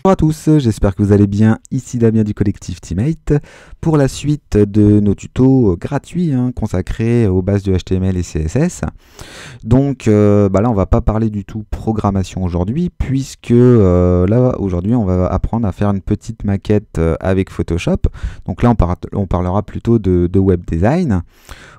Bonjour à tous, j'espère que vous allez bien, ici Damien du collectif Teammate pour la suite de nos tutos gratuits consacrés aux bases de HTML et CSS. Donc là on va pas parler du tout programmation aujourd'hui puisque là aujourd'hui on va apprendre à faire une petite maquette avec Photoshop. Donc là on parlera plutôt de web design.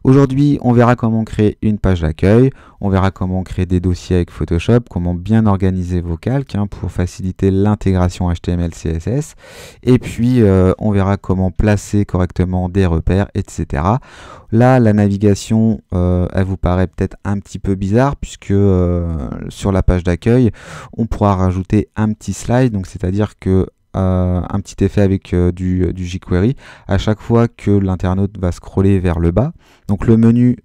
Aujourd'hui on verra comment créer une page d'accueil, on verra comment créer des dossiers avec Photoshop, comment bien organiser vos calques pour faciliter l'intégration HTML, CSS, et puis on verra comment placer correctement des repères, etc. Là, la navigation, elle vous paraît peut-être un petit peu bizarre, puisque sur la page d'accueil, on pourra rajouter un petit slide, donc c'est-à-dire que un petit effet avec du jQuery à chaque fois que l'internaute va scroller vers le bas. Donc le menu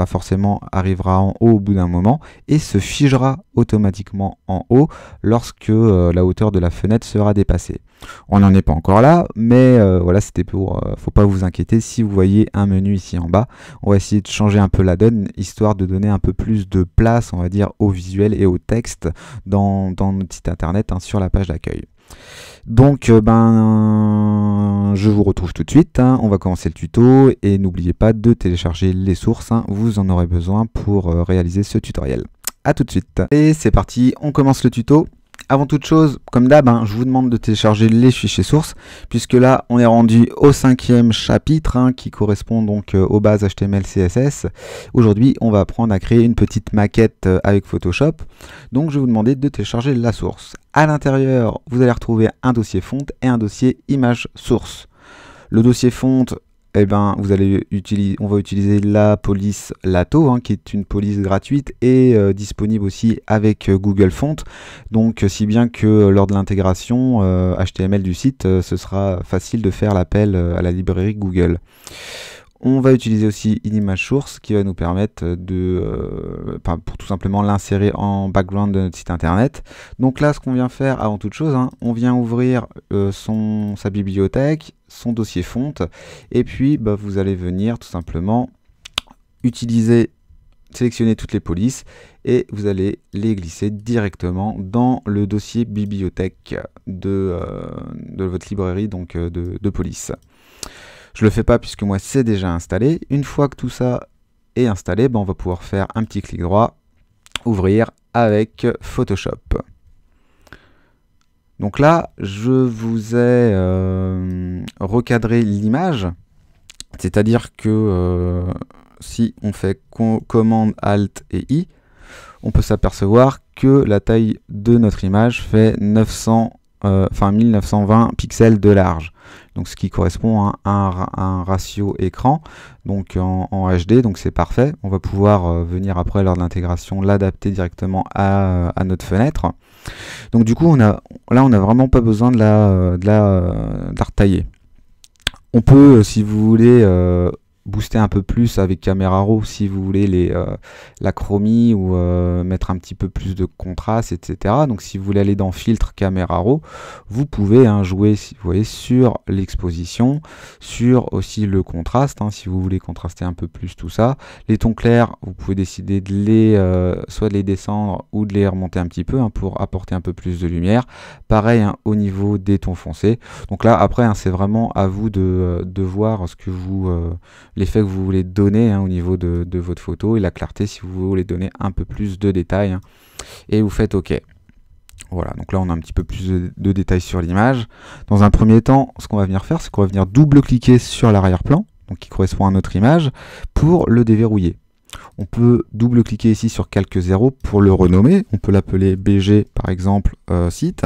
forcément arrivera en haut au bout d'un moment et se figera automatiquement en haut lorsque la hauteur de la fenêtre sera dépassée. On n'en est pas encore là, mais voilà, c'était pour... faut pas vous inquiéter si vous voyez un menu ici en bas. On va essayer de changer un peu la donne, histoire de donner un peu plus de place, on va dire, au visuel et au texte dans notre site internet sur la page d'accueil. Donc je vous retrouve tout de suite, on va commencer le tuto et n'oubliez pas de télécharger les sources, vous en aurez besoin pour réaliser ce tutoriel. A tout de suite. Et c'est parti, on commence le tuto. Avant toute chose, comme d'hab, je vous demande de télécharger les fichiers sources, puisque là, on est rendu au 5e chapitre, qui correspond donc aux bases HTML, CSS. Aujourd'hui, on va apprendre à créer une petite maquette avec Photoshop. Donc, je vais vous demander de télécharger la source. À l'intérieur, vous allez retrouver un dossier fonte et un dossier image source. Le dossier fonte, on va utiliser la police Lato, qui est une police gratuite et disponible aussi avec Google Fonts. Donc si bien que lors de l'intégration HTML du site, ce sera facile de faire l'appel à la librairie Google. On va utiliser aussi une image source qui va nous permettre pour tout simplement l'insérer en background de notre site internet. Donc là, ce qu'on vient faire avant toute chose, on vient ouvrir sa bibliothèque, son dossier fonte, et puis vous allez venir tout simplement sélectionner toutes les polices et vous allez les glisser directement dans le dossier bibliothèque de votre librairie donc de police. Je le fais pas puisque moi c'est déjà installé. Une fois que tout ça est installé, on va pouvoir faire un petit clic droit, ouvrir avec Photoshop. Donc là, je vous ai recadré l'image, c'est-à-dire que si on fait commande Alt et I, on peut s'apercevoir que la taille de notre image fait 1920 pixels de large, donc ce qui correspond à un ratio écran donc en HD, donc c'est parfait. On va pouvoir venir après lors de l'intégration l'adapter directement à notre fenêtre. Donc du coup on a vraiment pas besoin de la retailler. On peut, si vous voulez, booster un peu plus avec Camera Raw si vous voulez la chromie ou mettre un petit peu plus de contraste, etc. Donc si vous voulez aller dans filtre Camera Raw, vous pouvez jouer, vous voyez, sur l'exposition, sur aussi le contraste, si vous voulez contraster un peu plus tout ça. Les tons clairs, vous pouvez décider de soit de les descendre ou de les remonter un petit peu pour apporter un peu plus de lumière. Pareil au niveau des tons foncés. Donc là après c'est vraiment à vous de voir ce que l'effet que vous voulez donner au niveau de votre photo et la clarté si vous voulez donner un peu plus de détails et vous faites OK. Voilà, donc là on a un petit peu plus de détails sur l'image. Dans un premier temps, ce qu'on va venir faire, c'est qu'on va venir double-cliquer sur l'arrière-plan, donc qui correspond à notre image, pour le déverrouiller. On peut double-cliquer ici sur quelques zéros pour le renommer. On peut l'appeler BG par exemple site.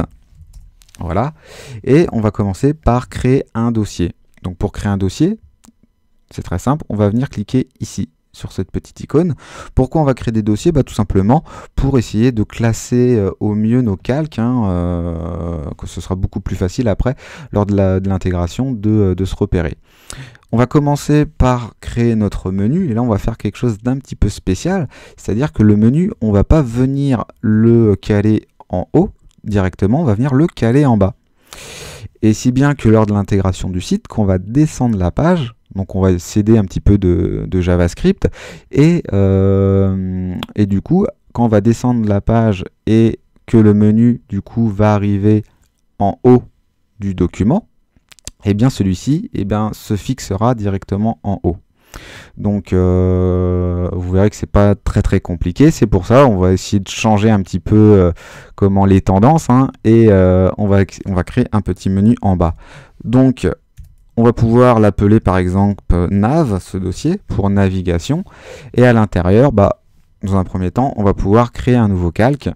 Voilà, et on va commencer par créer un dossier. Donc pour créer un dossier, c'est très simple, on va venir cliquer ici, sur cette petite icône. Pourquoi on va créer des dossiers? Tout simplement pour essayer de classer au mieux nos calques, que ce sera beaucoup plus facile après, lors de l'intégration, de se repérer. On va commencer par créer notre menu, et là on va faire quelque chose d'un petit peu spécial, c'est-à-dire que le menu, on va pas venir le caler en haut directement, on va venir le caler en bas. Et si bien que lors de l'intégration du site, qu'on va descendre la page, donc on va céder un petit peu de JavaScript, et du coup, quand on va descendre la page et que le menu du coup va arriver en haut du document, et bien celui-ci se fixera directement en haut. Donc vous verrez que c'est pas très compliqué, c'est pour ça on va essayer de changer un petit peu comment les tendances, hein, et on va créer un petit menu en bas. Donc on va pouvoir l'appeler par exemple nav, ce dossier, pour navigation, et à l'intérieur, dans un premier temps, on va pouvoir créer un nouveau calque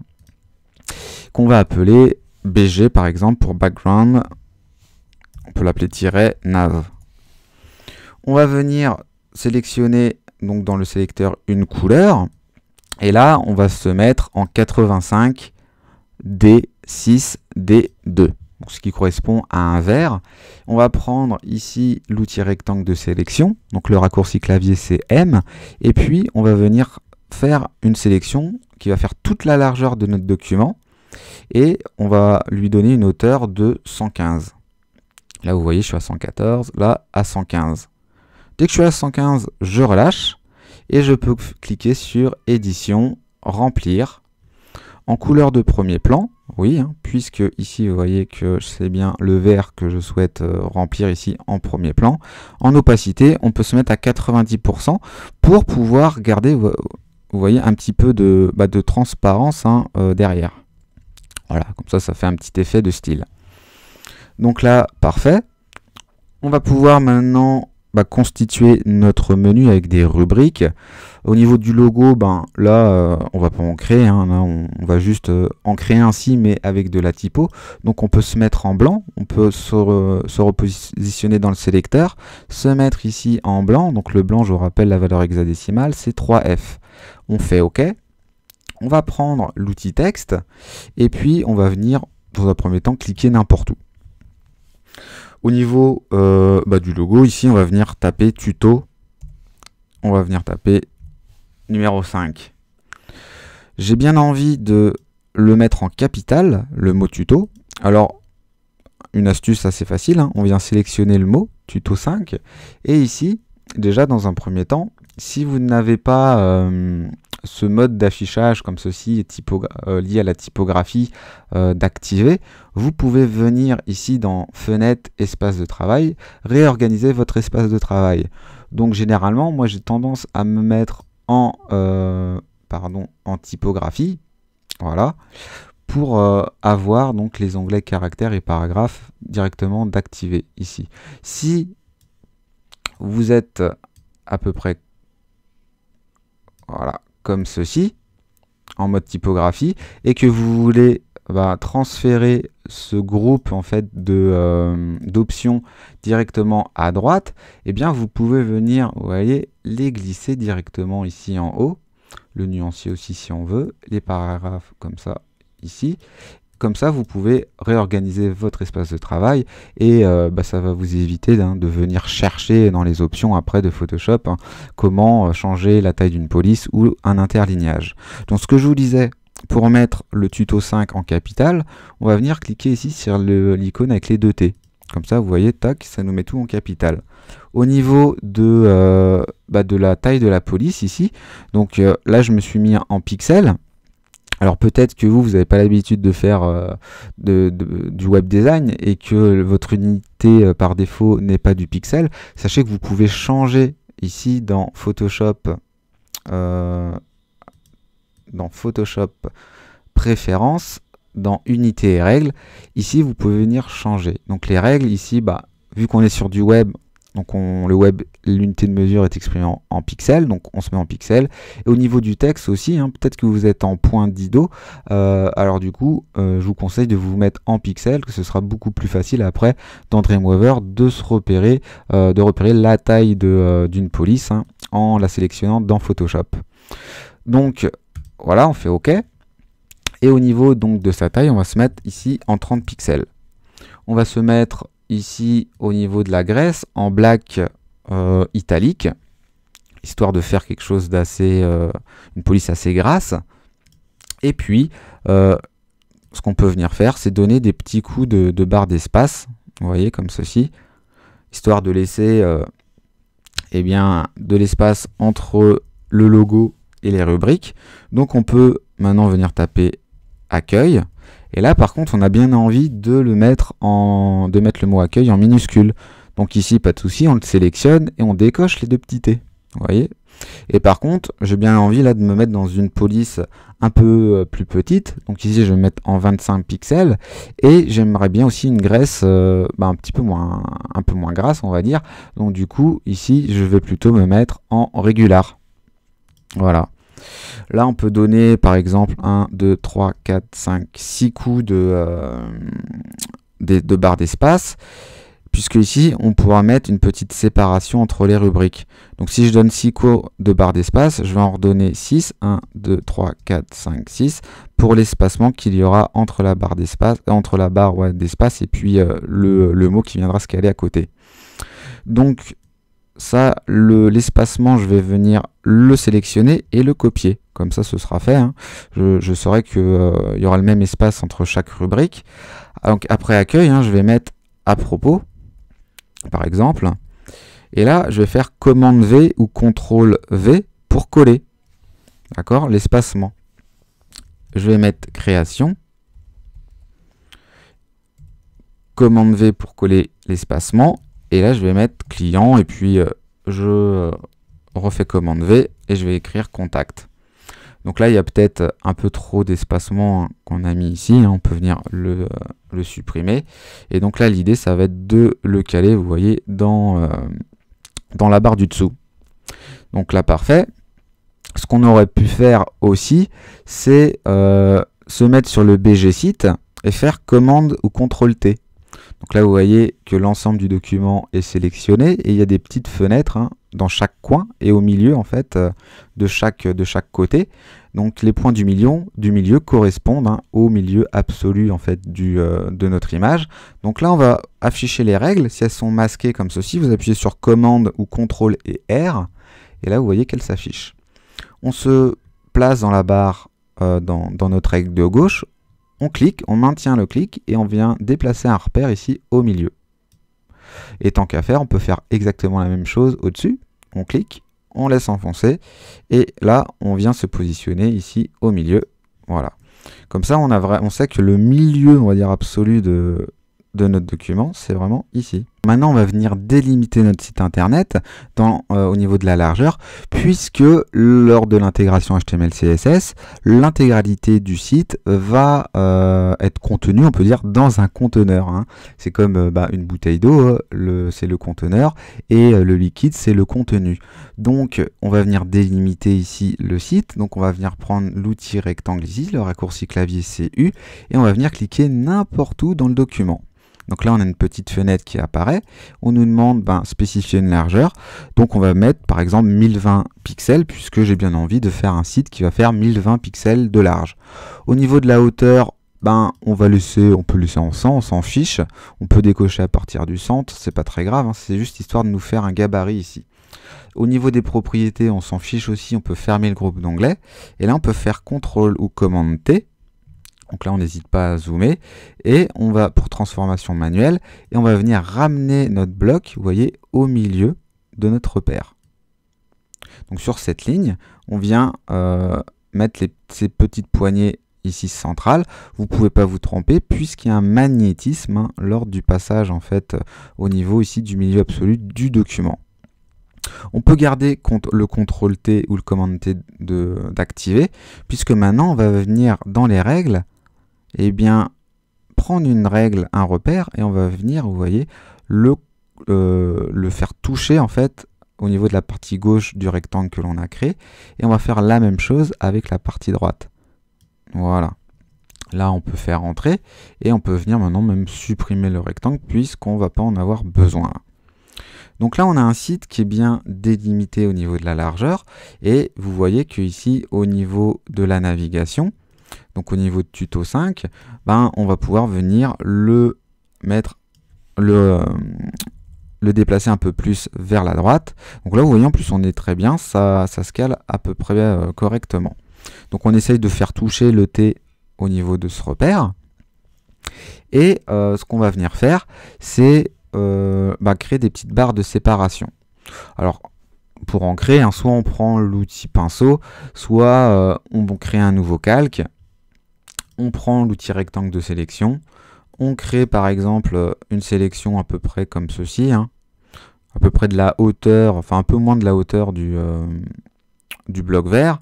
qu'on va appeler BG par exemple pour background, on peut l'appeler -nav. On va venir sélectionner donc dans le sélecteur une couleur, et là on va se mettre en 85 D6 D2, donc ce qui correspond à un vert. On va prendre ici l'outil rectangle de sélection, donc le raccourci clavier c'est M, et puis on va venir faire une sélection qui va faire toute la largeur de notre document, et on va lui donner une hauteur de 115. Là vous voyez je suis à 114, là à 115. Dès que je suis à 115, je relâche et je peux cliquer sur édition, remplir, en couleur de premier plan, oui, hein, puisque ici vous voyez que c'est bien le vert que je souhaite remplir ici en premier plan. En opacité, on peut se mettre à 90% pour pouvoir garder, vous voyez, un petit peu de transparence, hein, derrière. Voilà, comme ça fait un petit effet de style. Donc là, parfait. On va pouvoir maintenant constituer notre menu avec des rubriques. Au niveau du logo, là, on va pas en créer, hein, là, on va juste en créer ainsi, mais avec de la typo. Donc on peut se mettre en blanc, on peut se repositionner dans le sélecteur, se mettre ici en blanc. Donc le blanc, je vous rappelle, la valeur hexadécimale, c'est 3F. On fait OK. On va prendre l'outil texte, et puis on va venir, dans un premier temps, cliquer n'importe où. Au niveau du logo, ici, on va venir taper tuto. On va venir taper numéro 5. J'ai bien envie de le mettre en capital, le mot tuto. Alors, une astuce assez facile, hein, on vient sélectionner le mot, tuto 5. Et ici, déjà, dans un premier temps, si vous n'avez pas ce mode d'affichage comme ceci, lié à la typographie, d'activer, vous pouvez venir ici dans Fenêtre, espace de travail, réorganiser votre espace de travail. Donc généralement, moi j'ai tendance à me mettre en typographie, voilà, pour avoir donc les onglets caractères et paragraphes directement d'activer ici. Si vous êtes à peu près voilà, comme ceci, en mode typographie, et que vous voulez transférer ce groupe en fait d'options directement à droite, et bien vous pouvez venir, vous voyez, les glisser directement ici en haut, le nuancier aussi si on veut, les paragraphes comme ça ici. Comme ça, vous pouvez réorganiser votre espace de travail, et ça va vous éviter de venir chercher dans les options après de Photoshop comment changer la taille d'une police ou un interlignage. Donc ce que je vous disais, pour mettre le tuto 5 en capital, on va venir cliquer ici sur l'icône avec les 2 T. Comme ça, vous voyez, tac, ça nous met tout en capital. Au niveau de la taille de la police ici, donc là je me suis mis en pixels. Alors peut-être que vous n'avez pas l'habitude de faire du web design et que votre unité par défaut n'est pas du pixel. Sachez que vous pouvez changer ici dans Photoshop, préférences, dans unité et règles. Ici vous pouvez venir changer. Donc les règles ici, vu qu'on est sur du web, donc le web, l'unité de mesure est exprimée en pixels, donc on se met en pixels. Et au niveau du texte aussi, hein, peut-être que vous êtes en point d'ido, alors du coup, je vous conseille de vous mettre en pixels, que ce sera beaucoup plus facile après dans Dreamweaver de repérer la taille d'une police, hein, en la sélectionnant dans Photoshop. Donc voilà, on fait OK. Et au niveau donc de sa taille, on va se mettre ici en 30 pixels. On va se mettre ici au niveau de la graisse en black italique, histoire de faire quelque chose d'assez, une police assez grasse. Et puis ce qu'on peut venir faire, c'est donner des petits coups de barre d'espace, vous voyez, comme ceci, histoire de laisser de l'espace entre le logo et les rubriques. Donc on peut maintenant venir taper accueil, Et là, par contre, on a bien envie de mettre le mot accueil en minuscule. Donc ici, pas de souci, on le sélectionne et on décoche les deux petits T. Vous voyez? Et par contre, j'ai bien envie là de me mettre dans une police un peu plus petite. Donc ici, je vais mettre en 25 pixels. Et j'aimerais bien aussi une graisse un peu moins grasse, on va dire. Donc du coup, ici, je vais plutôt me mettre en régular. Voilà. Là, on peut donner, par exemple, 1, 2, 3, 4, 5, 6 coups de barre d'espace. Puisque ici, on pourra mettre une petite séparation entre les rubriques. Donc si je donne 6 coups de barre d'espace, je vais en redonner 6, 1, 2, 3, 4, 5, 6, pour l'espacement qu'il y aura entre la barre d'espace, d'espace et puis le mot qui viendra se caler à côté. Donc ça, l'espacement, je vais venir le sélectionner et le copier. Comme ça, ce sera fait. Hein. Je saurai qu'il y aura le même espace entre chaque rubrique. Donc après accueil, hein, je vais mettre à propos, par exemple. Et là, je vais faire commande V ou CTRL V pour coller. D'accord? L'espacement. Je vais mettre création. Commande V pour coller l'espacement. Et là, je vais mettre client. Et puis, je refais commande V et je vais écrire contact. Donc là, il y a peut-être un peu trop d'espacement qu'on a mis ici. On peut venir le supprimer. Et donc là, l'idée, ça va être de le caler, vous voyez, dans la barre du dessous. Donc là, parfait. Ce qu'on aurait pu faire aussi, c'est se mettre sur le BG site et faire commande ou CTRL T. Donc là, vous voyez que l'ensemble du document est sélectionné et il y a des petites fenêtres dans chaque coin et au milieu en fait de chaque côté. Donc les points du milieu correspondent au milieu absolu en fait de notre image. Donc là, on va afficher les règles. Si elles sont masquées comme ceci, vous appuyez sur commande ou CTRL et R et là, vous voyez qu'elles s'affichent. On se place dans la barre dans notre règle de gauche. On clique, on maintient le clic et on vient déplacer un repère ici au milieu. Et tant qu'à faire, on peut faire exactement la même chose au-dessus. On clique, on laisse enfoncer et là, on vient se positionner ici au milieu. Voilà. Comme ça, on sait que le milieu, on va dire, absolu de notre document, c'est vraiment ici. Maintenant, on va venir délimiter notre site internet au niveau de la largeur, puisque lors de l'intégration HTML-CSS, l'intégralité du site va être contenue, on peut dire, dans un conteneur. Hein. C'est comme une bouteille d'eau, c'est le conteneur, et le liquide, c'est le contenu. Donc, on va venir délimiter ici le site. Donc, on va venir prendre l'outil rectangle ici, le raccourci clavier CU, et on va venir cliquer n'importe où dans le document. Donc là, on a une petite fenêtre qui apparaît. On nous demande spécifier une largeur. Donc on va mettre par exemple 1020 pixels puisque j'ai bien envie de faire un site qui va faire 1020 pixels de large. Au niveau de la hauteur, on peut laisser en 100, on s'en fiche. On peut décocher à partir du centre, c'est pas très grave. Hein, c'est juste histoire de nous faire un gabarit ici. Au niveau des propriétés, on s'en fiche aussi. On peut fermer le groupe d'onglets. Et là, on peut faire CTRL ou commande T. Donc là, on n'hésite pas à zoomer et on va pour transformation manuelle et on va venir ramener notre bloc, vous voyez, au milieu de notre repère. Donc sur cette ligne, on vient mettre ces petites poignées ici centrales. Vous ne pouvez pas vous tromper puisqu'il y a un magnétisme lors du passage en fait au niveau ici du milieu absolu du document. On peut garder le CTRL T ou le commande T d'activer puisque maintenant on va venir dans les règles prendre une règle, un repère, et on va venir, vous voyez, le faire toucher en fait au niveau de la partie gauche du rectangle que l'on a créé, et on va faire la même chose avec la partie droite. Voilà. Là, on peut faire entrer, et on peut venir maintenant même supprimer le rectangle, puisqu'on ne va pas en avoir besoin. Donc là, on a un site qui est bien délimité au niveau de la largeur, et vous voyez que ici, au niveau de la navigation, donc au niveau de tuto 5, on va pouvoir venir le déplacer un peu plus vers la droite. Donc là, vous voyez, en plus, on est très bien, ça se cale à peu près correctement. Donc on essaye de faire toucher le T au niveau de ce repère. Et ce qu'on va venir faire, c'est créer des petites barres de séparation. Alors, pour en créer, soit on prend l'outil pinceau, soit on crée un nouveau calque. on prend l'outil rectangle de sélection, on crée par exemple une sélection à peu près comme ceci, hein, à peu près de la hauteur, enfin un peu moins de la hauteur du bloc vert.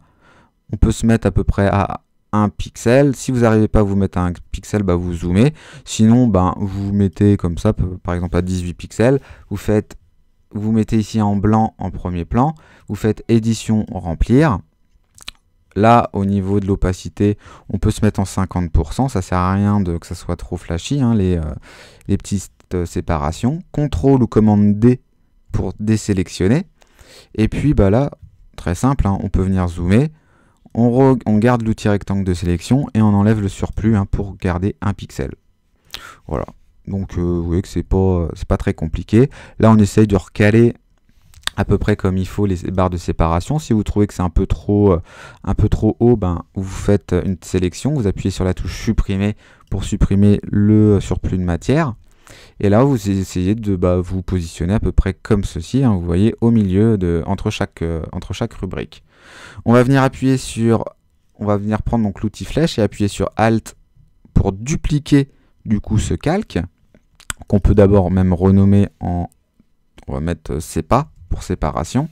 On peut se mettre à peu près à 1 pixel. Si vous n'arrivez pas à vous mettre à 1 pixel, bah vous zoomez. Sinon, vous mettez comme ça, par exemple à 18 pixels. Vous mettez ici en blanc en premier plan. Vous faites édition remplir. Là, au niveau de l'opacité, on peut se mettre en 50%. Ça sert à rien que ça soit trop flashy, hein, les petites séparations. CTRL ou commande D pour désélectionner. Et puis là, très simple, hein, on peut venir zoomer. On garde l'outil rectangle de sélection et on enlève le surplus, hein, pour garder 1 pixel. Voilà. Donc vous voyez que c'est pas très compliqué. Là, on essaye de recaler à peu près comme il faut les barres de séparation. Si vous trouvez que c'est un peu trop haut, vous faites une sélection, vous appuyez sur la touche supprimer pour supprimer le surplus de matière. Et là, vous essayez de vous positionner à peu près comme ceci, hein, vous voyez, au milieu entre chaque rubrique. On va venir prendre donc l'outil flèche et appuyer sur Alt pour dupliquer du coup ce calque, qu'on peut d'abord même renommer on va mettre sépa pour séparation.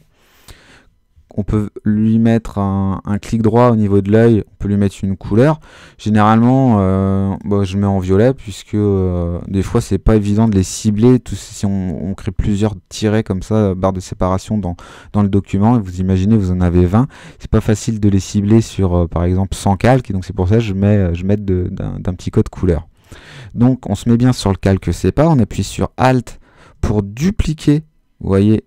On peut lui mettre un clic droit au niveau de l'œil, on peut lui mettre une couleur. Généralement, je mets en violet puisque des fois c'est pas évident de les cibler. Si on crée plusieurs tirets comme ça, barre de séparation dans le document, et vous imaginez vous en avez 20, c'est pas facile de les cibler sur par exemple 100 calques, et donc c'est pour ça que je mets d'un petit code couleur. Donc on se met bien sur le calque sépa, on appuie sur Alt pour dupliquer, vous voyez,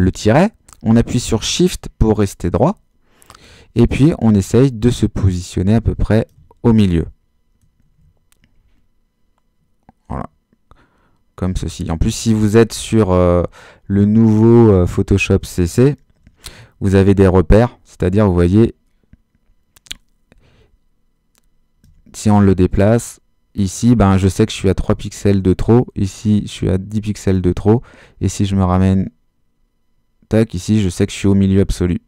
le tiret, on appuie sur Shift pour rester droit, et puis on essaye de se positionner à peu près au milieu. Voilà, comme ceci. En plus, si vous êtes sur le nouveau Photoshop CC, vous avez des repères, c'est-à-dire, vous voyez, si on le déplace, ici, je sais que je suis à 3 pixels de trop, ici, je suis à 10 pixels de trop, et si je me ramène tac, ici je sais que je suis au milieu absolu.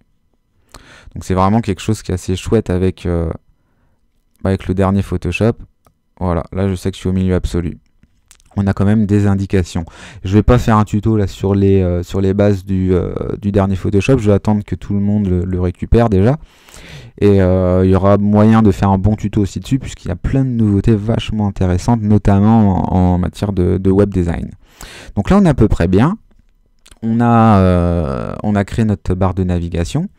Donc c'est vraiment quelque chose qui est assez chouette avec le dernier Photoshop. Voilà, là je sais que je suis au milieu absolu. On a quand même des indications. Je vais pas faire un tuto là sur les bases du dernier Photoshop. Je vais attendre que tout le monde le récupère déjà. Et il y aura moyen de faire un bon tuto aussi dessus, puisqu'il y a plein de nouveautés vachement intéressantes, notamment en matière de web design. Donc là on est à peu près bien. On a créé notre barre de navigation.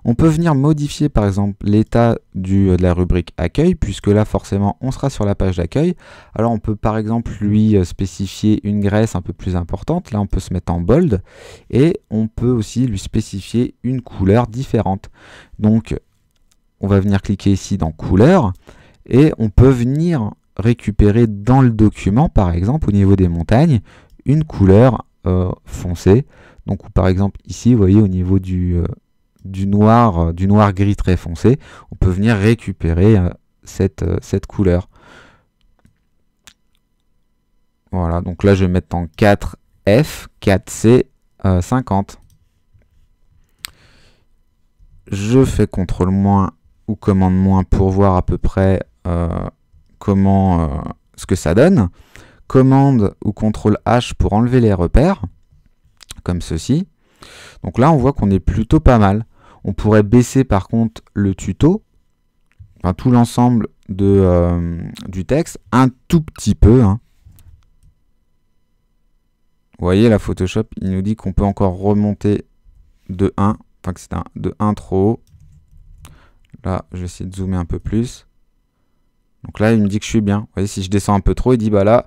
On peut venir modifier par exemple l'état de la rubrique accueil, puisque là forcément on sera sur la page d'accueil. Alors on peut par exemple lui spécifier une graisse un peu plus importante. Là on peut se mettre en bold, et on peut aussi lui spécifier une couleur différente. Donc on va venir cliquer ici dans couleur, et on peut venir récupérer dans le document par exemple au niveau des montagnes une couleur foncé. Donc par exemple ici vous voyez au niveau du noir gris très foncé, on peut venir récupérer cette couleur. Voilà, donc là je vais mettre en 4F, 4C, 50. Je fais CTRL- ou commande- pour voir à peu près ce que ça donne. Commande ou CTRL-H pour enlever les repères, comme ceci. Donc là, on voit qu'on est plutôt pas mal. On pourrait baisser par contre le tuto, enfin, tout l'ensemble du texte, un tout petit peu. Hein. Vous voyez, la Photoshop, il nous dit qu'on peut encore remonter de 1, enfin que c'est de 1 trop haut. Là, je vais essayer de zoomer un peu plus. Donc là, il me dit que je suis bien. Vous voyez, si je descends un peu trop, il dit, là,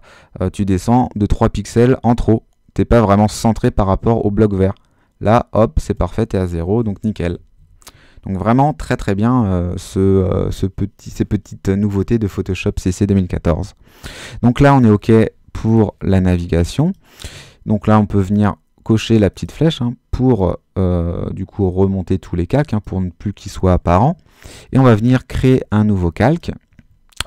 tu descends de 3 pixels en trop. Tu n'es pas vraiment centré par rapport au bloc vert. Là, hop, c'est parfait, tu es à 0, donc nickel. Donc vraiment, très très bien ces petites nouveautés de Photoshop CC 2014. Donc là, on est OK pour la navigation. Donc là, on peut venir cocher la petite flèche pour du coup remonter tous les calques, pour ne plus qu'ils soient apparents. Et on va venir créer un nouveau calque.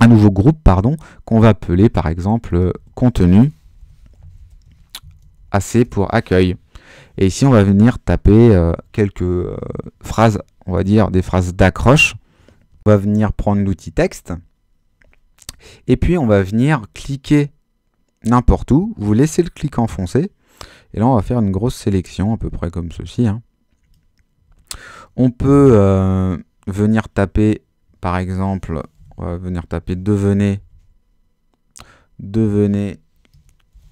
Un nouveau groupe, pardon, qu'on va appeler par exemple contenu, AC pour accueil. Et ici, on va venir taper quelques phrases, on va dire des phrases d'accroche. On va venir prendre l'outil texte. Et puis on va venir cliquer n'importe où. Vous laissez le clic enfoncé. Et là on va faire une grosse sélection, à peu près comme ceci. On peut venir taper, par exemple, on va venir taper devenez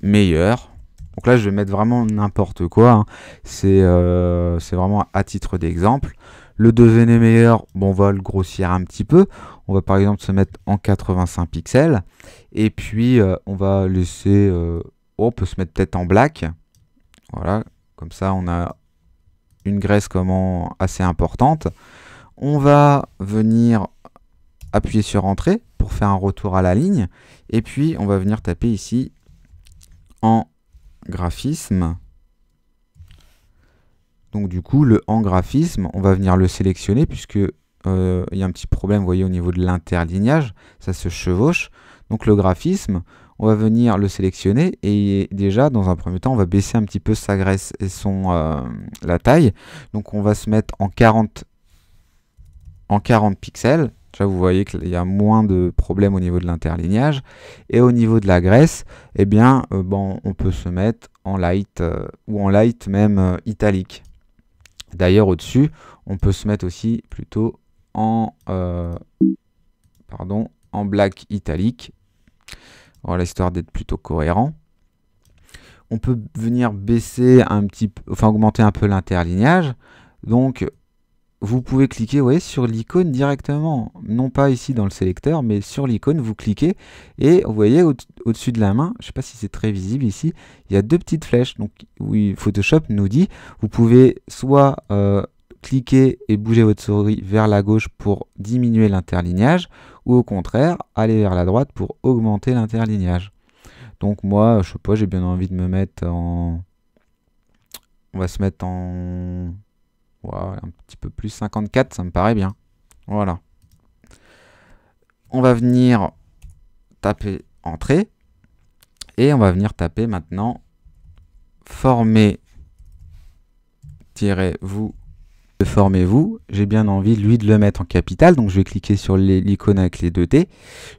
meilleur. Donc là je vais mettre vraiment n'importe quoi. C'est vraiment à titre d'exemple. Le devenez meilleur, bon, on va le grossir un petit peu. On va par exemple se mettre en 85 pixels. Et puis on va laisser, on peut se mettre peut-être en black. Voilà, comme ça on a une graisse assez importante. On va venir appuyer sur entrée pour faire un retour à la ligne. Et puis on va venir taper ici en graphisme. Donc du coup, le en graphisme, on va venir le sélectionner puisque il y a un petit problème, vous voyez, au niveau de l'interlignage, ça se chevauche. Donc le graphisme, on va venir le sélectionner et déjà, dans un premier temps, on va baisser un petit peu sa graisse et la taille. Donc on va se mettre en 40 pixels. Déjà, vous voyez qu'il y a moins de problèmes au niveau de l'interlignage. Et au niveau de la graisse, eh bien, bon, on peut se mettre en light ou en light même italique. D'ailleurs, au-dessus, on peut se mettre aussi plutôt en black italique. Voilà, histoire d'être plutôt cohérent. On peut venir baisser un petit peu, enfin augmenter un peu l'interlignage. Donc, vous pouvez cliquer, vous voyez, sur l'icône directement. Non pas ici dans le sélecteur, mais sur l'icône, vous cliquez. Et vous voyez, au-dessus de la main, je ne sais pas si c'est très visible ici, il y a deux petites flèches. Donc, oui, Photoshop nous dit, vous pouvez soit cliquer et bouger votre souris vers la gauche pour diminuer l'interlignage, ou au contraire, aller vers la droite pour augmenter l'interlignage. Donc moi, je sais pas, j'ai bien envie de me mettre en... On va se mettre en... Voilà, un petit peu plus, 54, ça me paraît bien. Voilà. On va venir taper entrée. Et on va venir taper maintenant formez-vous. Formez-vous. J'ai bien envie, lui, de le mettre en capital. Donc je vais cliquer sur l'icône avec les deux T.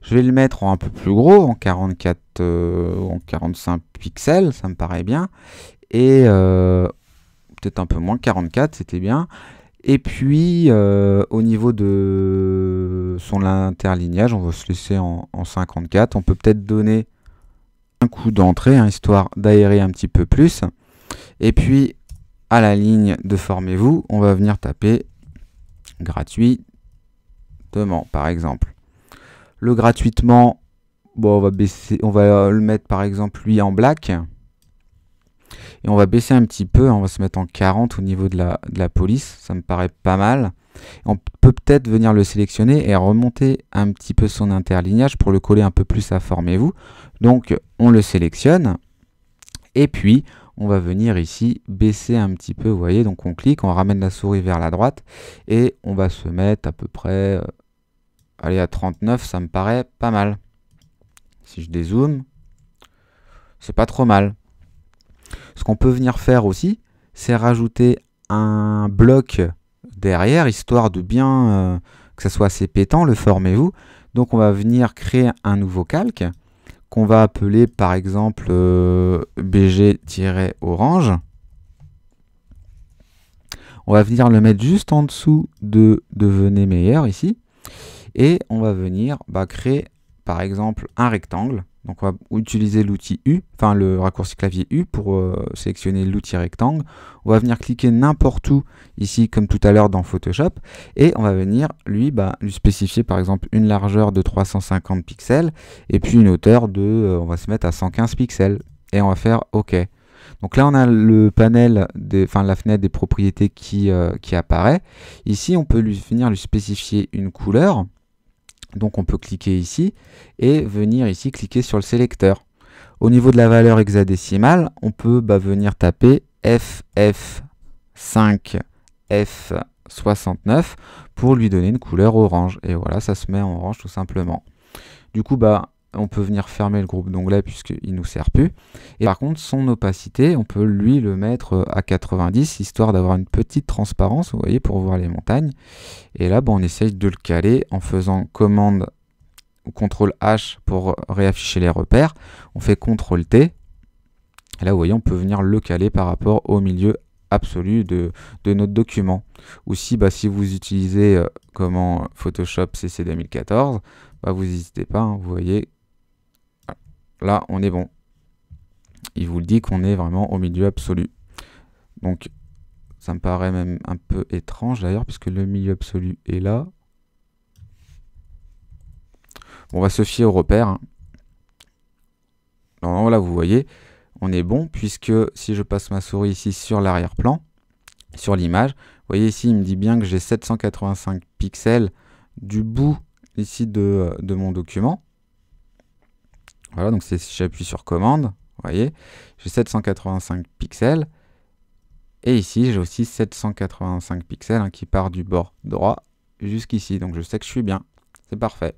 Je vais le mettre en un peu plus gros, en 45 pixels, ça me paraît bien. Et... peut-être un peu moins, 44, c'était bien. Et puis, au niveau de son interlignage, on va se laisser en 54. On peut peut-être donner un coup d'entrée, histoire d'aérer un petit peu plus. Et puis, à la ligne de formez-vous, on va venir taper gratuitement, par exemple. Le gratuitement, bon, on va le mettre, par exemple, lui, en black. Et on va baisser un petit peu, on va se mettre en 40 au niveau de la police, ça me paraît pas mal. On peut peut-être venir le sélectionner et remonter un petit peu son interlignage pour le coller un peu plus à formez-vous. Donc on le sélectionne et puis on va venir ici baisser un petit peu, vous voyez, donc on clique, on ramène la souris vers la droite et on va se mettre à peu près, allez, à 39, ça me paraît pas mal. Si je dézoome, c'est pas trop mal. Ce qu'on peut venir faire aussi, c'est rajouter un bloc derrière, histoire de bien que ça soit assez pétant, le formez-vous. Donc on va venir créer un nouveau calque, qu'on va appeler par exemple BG-orange. On va venir le mettre juste en dessous de devenez meilleur ici. Et on va venir créer par exemple un rectangle. Donc on va utiliser l'outil U, enfin le raccourci clavier U pour sélectionner l'outil rectangle. On va venir cliquer n'importe où ici comme tout à l'heure dans Photoshop et on va venir lui spécifier par exemple une largeur de 350 pixels et puis une hauteur de, on va se mettre à 115 pixels et on va faire OK. Donc là on a le panel, la fenêtre des propriétés qui apparaît. Ici on peut venir lui spécifier une couleur. Donc on peut cliquer ici et venir ici cliquer sur le sélecteur. Au niveau de la valeur hexadécimale, on peut venir taper FF5F69 pour lui donner une couleur orange. Et voilà, ça se met en orange tout simplement. Du coup, on peut venir fermer le groupe d'onglet puisqu'il nous sert plus. Et par contre, son opacité, on peut lui le mettre à 90, histoire d'avoir une petite transparence, vous voyez, pour voir les montagnes. Et là, on essaye de le caler en faisant commande ou CTRL H pour réafficher les repères. On fait CTRL T. Et là, vous voyez, on peut venir le caler par rapport au milieu absolu de notre document. Ou si vous utilisez comment Photoshop CC 2014, vous n'hésitez pas, hein, vous voyez, là on est bon. Il vous le dit qu'on est vraiment au milieu absolu. Donc ça me paraît même un peu étrange d'ailleurs, puisque le milieu absolu est là. On va se fier au repère. Hein. Alors là, vous voyez, on est bon, puisque si je passe ma souris ici sur l'arrière-plan, sur l'image, vous voyez ici, il me dit bien que j'ai 785 pixels du bout ici de mon document. Voilà, donc si j'appuie sur commande, vous voyez, j'ai 785 pixels. Et ici, j'ai aussi 785 pixels hein, qui part du bord droit jusqu'ici. Donc je sais que je suis bien. C'est parfait.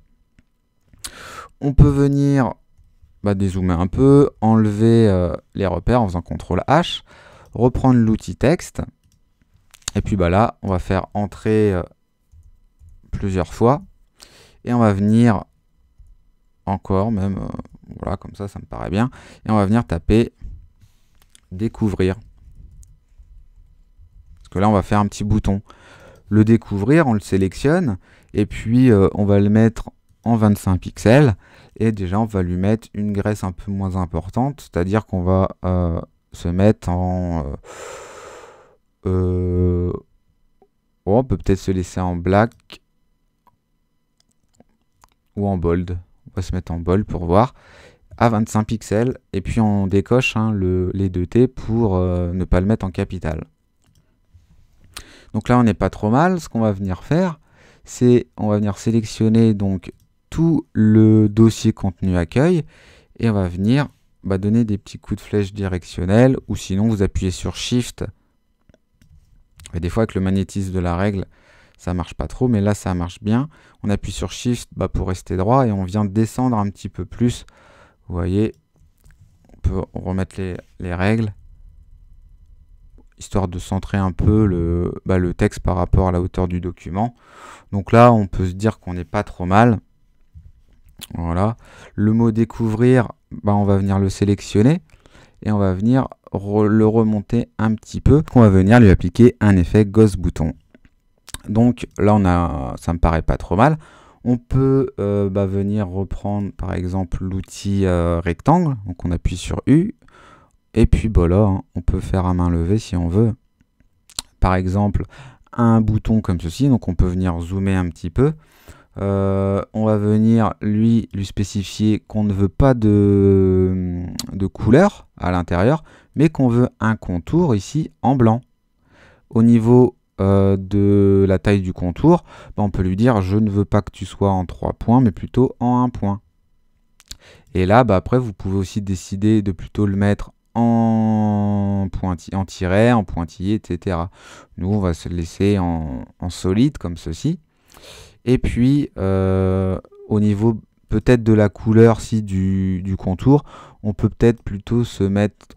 On peut venir dézoomer un peu, enlever les repères en faisant CTRL H, reprendre l'outil texte. Et puis là, on va faire entrer plusieurs fois. Et on va venir encore même, voilà, comme ça me paraît bien. Et on va venir taper découvrir. Parce que là, on va faire un petit bouton. Le découvrir, on le sélectionne. Et puis, on va le mettre en 25 pixels. Et déjà, on va lui mettre une graisse un peu moins importante. C'est-à-dire qu'on va se mettre en... on peut peut-être se laisser en black ou en bold. On va se mettre en bold pour voir. À 25 pixels. Et puis, on décoche hein, les deux T pour ne pas le mettre en capital. Donc là, on n'est pas trop mal. Ce qu'on va venir faire, c'est on va venir sélectionner donc tout le dossier contenu accueil et on va venir donner des petits coups de flèche directionnels ou sinon vous appuyez sur Shift. Et des fois avec le magnétisme de la règle, ça marche pas trop, mais là ça marche bien. On appuie sur Shift pour rester droit et on vient descendre un petit peu plus. Vous voyez, on peut remettre les règles, histoire de centrer un peu le texte par rapport à la hauteur du document. Donc là, on peut se dire qu'on n'est pas trop mal. Voilà. Le mot découvrir, on va venir le sélectionner et on va venir le remonter un petit peu. On va venir lui appliquer un effet Ghost Bouton. Donc là, ça me paraît pas trop mal. On peut venir reprendre par exemple l'outil rectangle. Donc on appuie sur U. Et puis là, hein, on peut faire à main levée si on veut. Par exemple, un bouton comme ceci. Donc on peut venir zoomer un petit peu. On va venir lui spécifier qu'on ne veut pas de couleur à l'intérieur, mais qu'on veut un contour ici en blanc. Au niveau de la taille du contour, on peut lui dire je ne veux pas que tu sois en 3 points, mais plutôt en 1 point. Et là, après, vous pouvez aussi décider de plutôt le mettre en tiret, en pointillé, etc. Nous, on va se laisser en solide comme ceci. Et puis, au niveau peut-être de la couleur du contour, on peut peut-être plutôt se mettre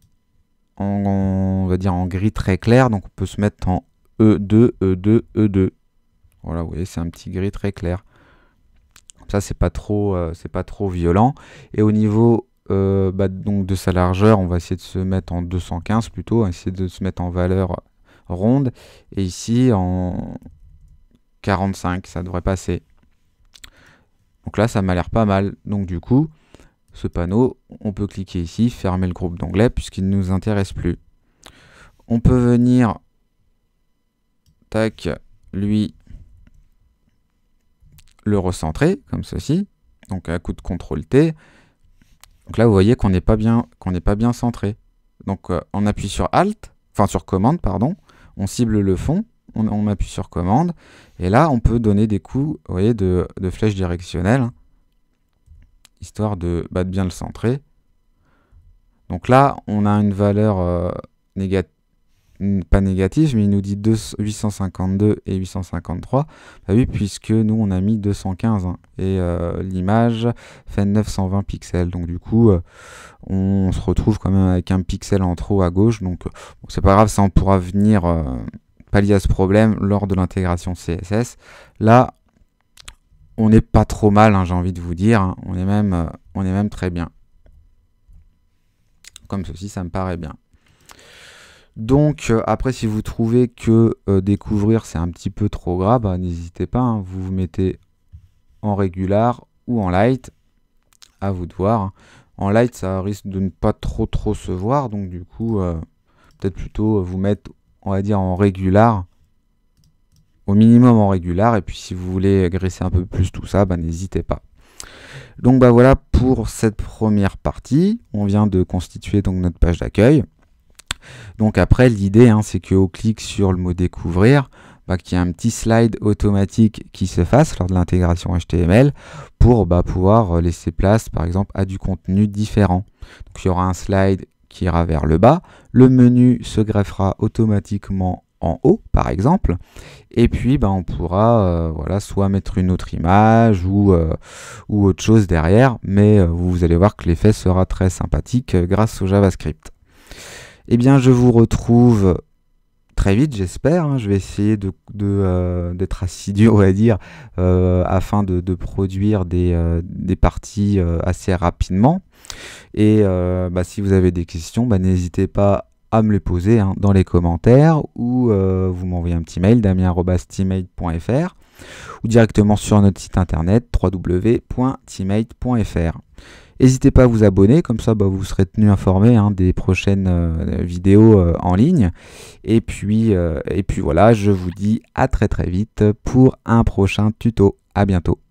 on va dire en gris très clair. Donc, on peut se mettre en E2, E2, E2. Voilà, vous voyez, c'est un petit gris très clair. Comme ça, c'est pas trop violent. Et au niveau donc de sa largeur, on va essayer de se mettre en 215 plutôt. On va essayer de se mettre en valeur ronde. Et ici, en 45, ça devrait passer. Donc là, ça m'a l'air pas mal. Donc du coup, ce panneau, on peut cliquer ici, fermer le groupe d'onglets puisqu'il ne nous intéresse plus. On peut venir, tac, lui, le recentrer comme ceci. Donc à coup de CTRL T. Donc là, vous voyez qu'on n'est pas bien centré. Donc on appuie sur Alt, enfin sur Commande, pardon. On cible le fond. On appuie sur commande et là on peut donner des coups, vous voyez, de flèche directionnelle hein, histoire de bien le centrer. Donc là on a une valeur négative, pas négatif, mais il nous dit 852 et 853. Bah oui, puisque nous on a mis 215 hein, et l'image fait 920 pixels. Donc du coup, on se retrouve quand même avec un pixel en trop à gauche. Donc bon, c'est pas grave, ça on pourra venir pallier à ce problème lors de l'intégration CSS. Là, on n'est pas trop mal, hein, j'ai envie de vous dire. Hein. On est même très bien. Comme ceci, ça me paraît bien. Donc après, si vous trouvez que découvrir c'est un petit peu trop gras, bah, n'hésitez pas, hein, vous vous mettez en régular ou en light, à vous de voir. En light, ça risque de ne pas trop se voir, donc du coup, peut-être plutôt vous mettre, on va dire, en régular, au minimum en régular, et puis si vous voulez graisser un peu plus tout ça, bah, n'hésitez pas. Donc bah voilà pour cette première partie, on vient de constituer donc notre page d'accueil. Donc après, l'idée, hein, c'est qu'au clic sur le mot découvrir, bah, qu'il y ait un petit slide automatique qui se fasse lors de l'intégration HTML pour pouvoir laisser place, par exemple, à du contenu différent. Donc il y aura un slide qui ira vers le bas, le menu se greffera automatiquement en haut, par exemple, et puis on pourra voilà, soit mettre une autre image ou autre chose derrière, mais vous allez voir que l'effet sera très sympathique grâce au JavaScript. Eh bien, je vous retrouve très vite, j'espère. Hein. Je vais essayer d'être assidu, on va dire, afin de produire des parties assez rapidement. Et si vous avez des questions, n'hésitez pas à me les poser hein, dans les commentaires ou vous m'envoyez un petit mail, damien@teammate.fr ou directement sur notre site internet www.teammate.fr. N'hésitez pas à vous abonner, comme ça vous serez tenu informé hein, des prochaines vidéos en ligne. Et puis voilà, je vous dis à très vite pour un prochain tuto. À bientôt.